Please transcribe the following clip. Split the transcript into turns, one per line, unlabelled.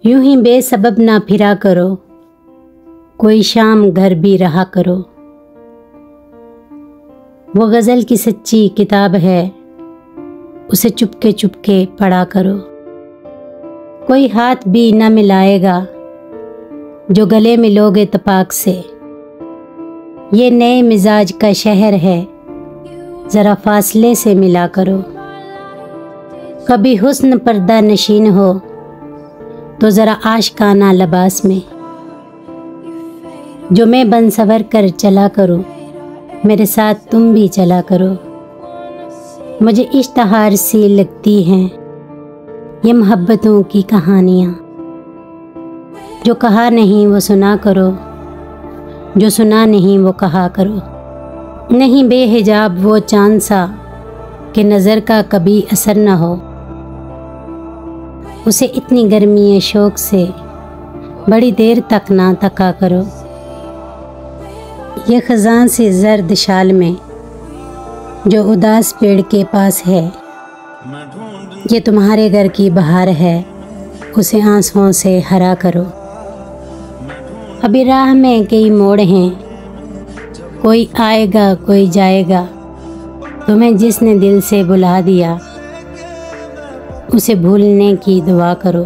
यूं ही बेसबब ना फिरा करो, कोई शाम घर भी रहा करो। वो गज़ल की सच्ची किताब है, उसे चुपके चुपके पढ़ा करो। कोई हाथ भी न मिलाएगा जो गले मिलोगे तपाक से। ये नए मिजाज का शहर है, ज़रा फासले से मिला करो। कभी हुस्न पर्दा नशीन हो तो ज़रा आशिकाना लिबास में। जो मैं बन सवर कर चला करूं, मेरे साथ तुम भी चला करो। मुझे इश्तहार सी लगती हैं ये मोहब्बतों की कहानियाँ। जो कहा नहीं वो सुना करो, जो सुना नहीं वो कहा करो। नहीं बेहिजाब वो चांद सा कि नज़र का कभी असर न हो। उसे इतनी गर्मी शौक से बड़ी देर तक ना तका करो। ये ख़ज़ां से जर्द शाल में जो उदास पेड़ के पास है, ये तुम्हारे घर की बहार है, उसे आंसुओं से हरा करो। अभी राह में कई मोड़ हैं, कोई आएगा कोई जाएगा। तुम्हें जिसने दिल से बुला दिया, उसे भूलने की दुआ करो।